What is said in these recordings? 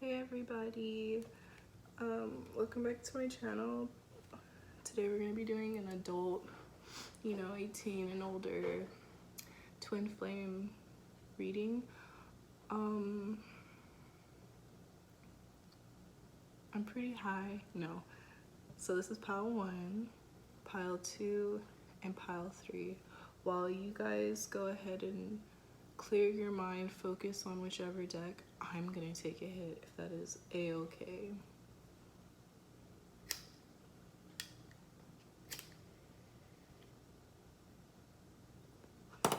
Hey everybody, welcome back to my channel. Today we're going to be doing an adult, 18 and older twin flame reading. I'm pretty high, no. So this is pile 1, pile 2, and pile 3. While you guys go ahead and clear your mind, focus on whichever deck, I'm gonna take a hit if that is a-okay. I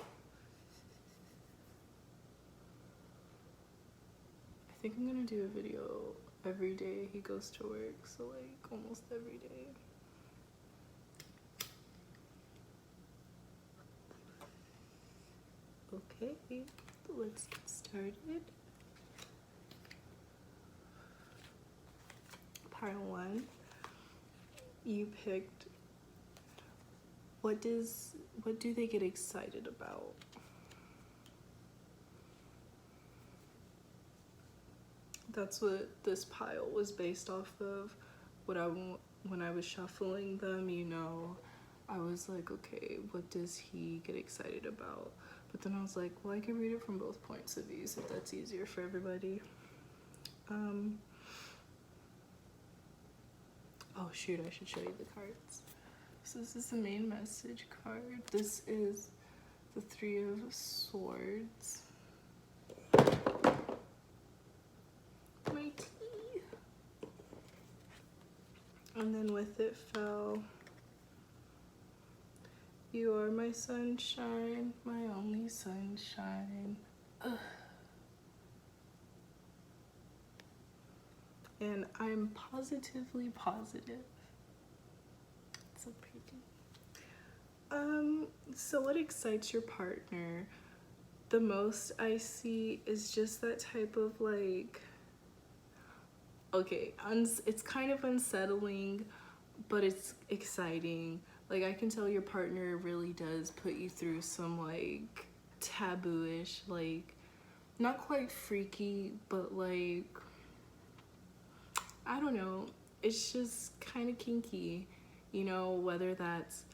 think I'm gonna do a video every day he goes to work, so like almost every day. Okay, let's get started. Pile 1, you picked what do they get excited about? That's what this pile was based off of. When I was shuffling them, I was like, okay, what does he get excited about? But then I was like, well, I can read it from both points of view if that's easier for everybody. Oh shoot, I should show you the cards. So this is the main message card. This is the 3 of Swords. My tea. And then with it fell, you are my sunshine, my only sunshine. Ugh. And I'm positively positive. So pretty. So what excites your partner the most I see is just that type of like, okay, it's kind of unsettling, but it's exciting. Like I can tell your partner really does put you through some like taboo-ish, like not quite freaky, but like, I don't know, it's just kind of kinky, whether that's,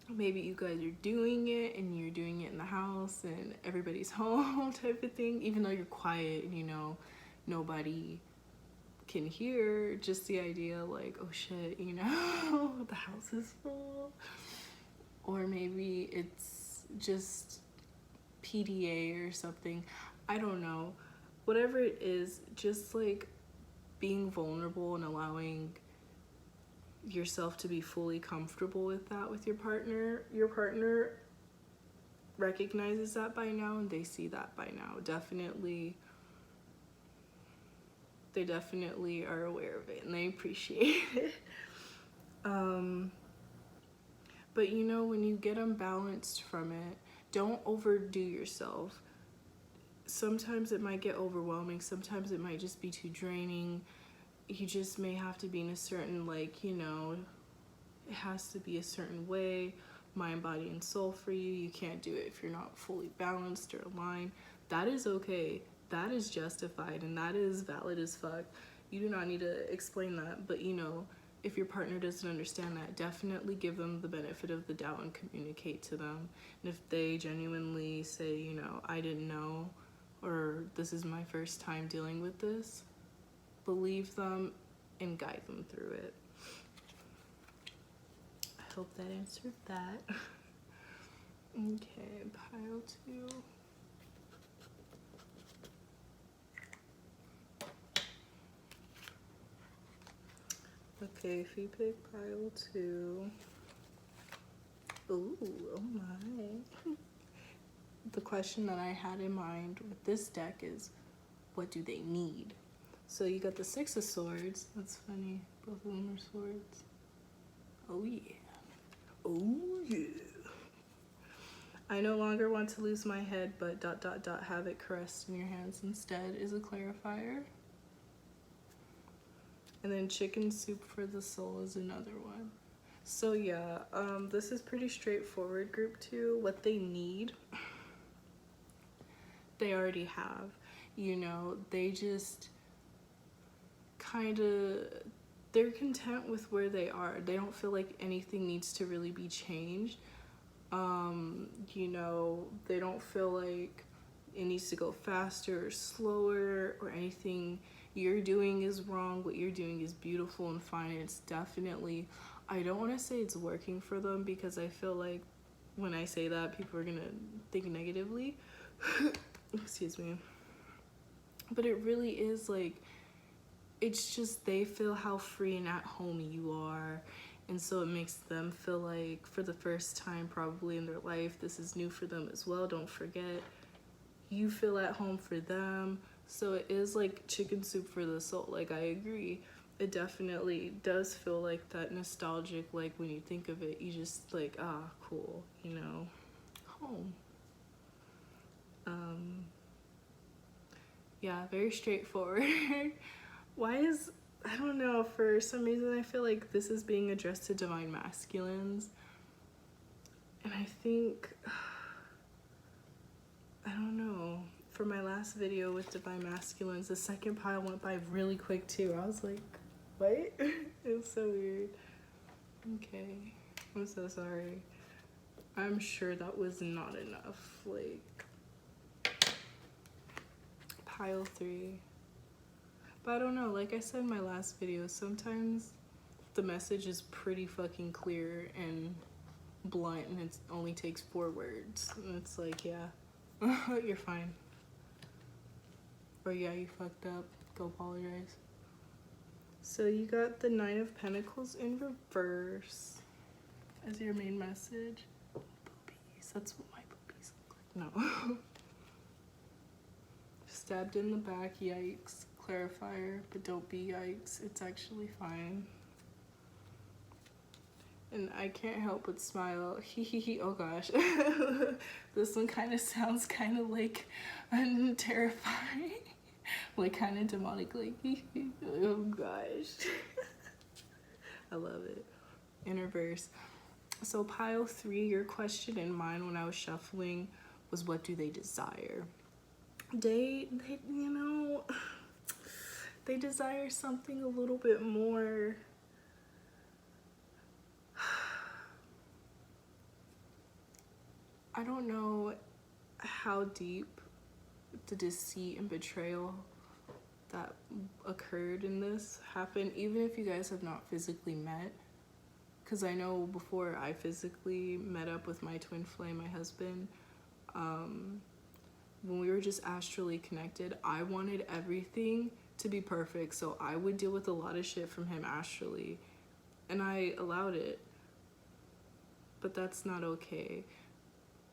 maybe you guys are doing it and you're doing it in the house and everybody's home type of thing, even though you're quiet and nobody can hear, just the idea like, oh shit, the house is full. Or maybe it's just PDA or something, I don't know. Whatever it is, just like being vulnerable and allowing yourself to be fully comfortable with that with your partner. Your partner recognizes that by now and they see that by now. They definitely are aware of it and they appreciate it. But when you get unbalanced from it, don't overdo yourself. Sometimes it might get overwhelming, sometimes it might just be too draining. You just may have to be in a certain, like, it has to be a certain way, mind, body, and soul for you. You can't do it if you're not fully balanced or aligned. That is okay. That is justified and that is valid as fuck. You do not need to explain that, but if your partner doesn't understand that, definitely give them the benefit of the doubt and communicate to them. And if they genuinely say, I didn't know, or this is my first time dealing with this, believe them and guide them through it. I hope that answered that. Okay, pile 2. Okay, if you pick pile 2, ooh, oh my. The question that I had in mind with this deck is, what do they need? So you got the 6 of Swords. That's funny. Both of them are swords. Oh yeah. Oh yeah. I no longer want to lose my head, but ... have it caressed in your hands instead is a clarifier. And then chicken soup for the soul is another one. So yeah, this is pretty straightforward, group 2. What they need, they already have. You know, they just kind of, they're content with where they are. They don't feel like anything needs to really be changed. You know, they don't feel like it needs to go faster or slower or anything you're doing is wrong. What you're doing is beautiful and fine. It's definitely, I don't want to say it's working for them, because I feel like when I say that, people are gonna think negatively. Excuse me. But it really is like, it's just they feel how free and at home you are. And so it makes them feel like for the first time probably in their life, this is new for them as well. Don't forget, you feel at home for them. So it is like chicken soup for the soul. Like, I agree. It definitely does feel like that nostalgic, like when you think of it, you just like, ah, cool, you know, home. Yeah, very straightforward. Why is, I don't know, for some reason I feel like this is being addressed to divine masculines. And I think, I don't know, for my last video with divine masculines, the second pile went by really quick too. I was like, what? It was so weird. Okay, I'm so sorry. I'm sure that was not enough. Like, pile 3. But I don't know, like I said in my last video, sometimes the message is pretty fucking clear and blunt, and it only takes 4 words. And it's like, yeah, you're fine. Or yeah, you fucked up. Go apologize. So you got the 9 of Pentacles in reverse as your main message. Boobies. That's what my boobies look like. No. Stabbed in the back. Yikes. Clarifier. But don't be yikes. It's actually fine. And I can't help but smile. Hee hee hee. Oh gosh. This one kind of sounds kind of like terrifying. Like kind of demonic. Like, oh gosh. I love it. In reverse. So pile 3, your question in mine when I was shuffling was, what do they desire? They you know, they desire something a little bit more. I don't know how deep the deceit and betrayal that occurred in this happened, even if you guys have not physically met. Because I know before I physically met up with my twin flame, my husband, when we were just astrally connected, I wanted everything to be perfect. So I would deal with a lot of shit from him astrally, and I allowed it. But that's not okay.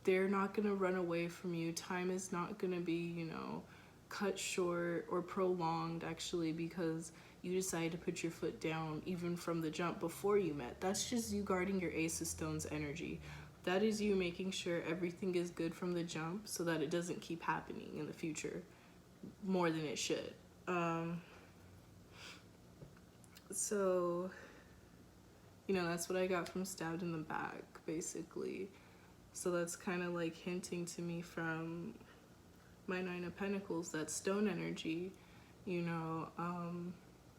They're not gonna run away from you. Time is not gonna be, you know, cut short or prolonged actually because you decide to put your foot down even from the jump before you met. That's just you guarding your Ace of Stones energy. That is you making sure everything is good from the jump so that it doesn't keep happening in the future more than it should. So, you know, that's what I got from Stabbed in the Back, basically. So that's kind of like hinting to me from my 9 of Pentacles, that stone energy, you know.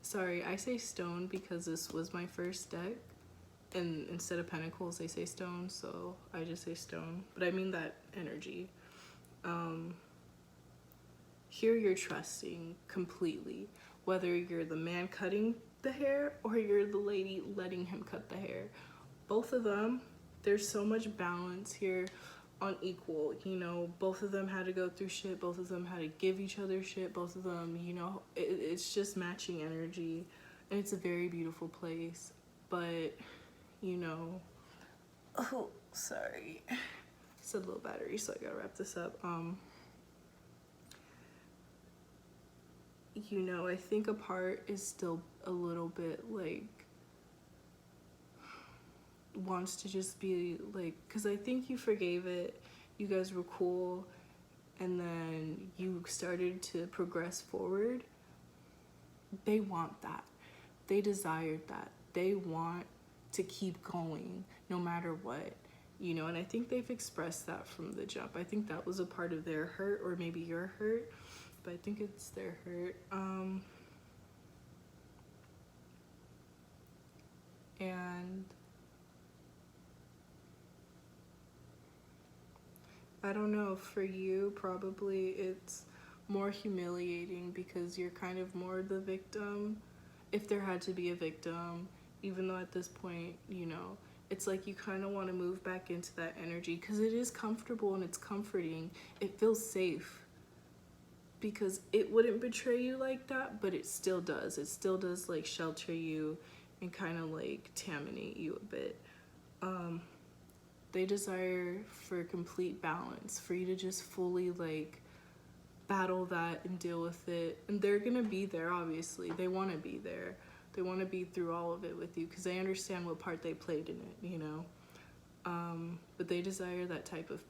Sorry, I say stone because this was my first deck, and instead of Pentacles they say stone, so I just say stone, but I mean that energy. Here you're trusting completely, whether you're the man cutting the hair or you're the lady letting him cut the hair. Both of them, there's so much balance here on equal, you know. Both of them had to go through shit, both of them had to give each other shit, both of them, you know, it's just matching energy, and it's a very beautiful place. But, you know, oh, sorry, it's a low battery, so I gotta wrap this up. You know, I think a part is still a little bit like wants to just be like, because I think you forgave it, you guys were cool, and then you started to progress forward. They want that. They desired that. They want to keep going no matter what, you know. And I think they've expressed that from the jump. I think that was a part of their hurt, or maybe your hurt, but I think it's their hurt. And I don't know, for you, probably it's more humiliating because you're kind of more the victim, if there had to be a victim, even though at this point, you know, it's like you kind of want to move back into that energy because it is comfortable and it's comforting. It feels safe because it wouldn't betray you like that, but it still does. It still does like shelter you and kind of like taminate you a bit. They desire for complete balance, for you to just fully like battle that and deal with it. And they're gonna be there, obviously. They want to be there. They want to be through all of it with you because they understand what part they played in it, you know. But they desire that type of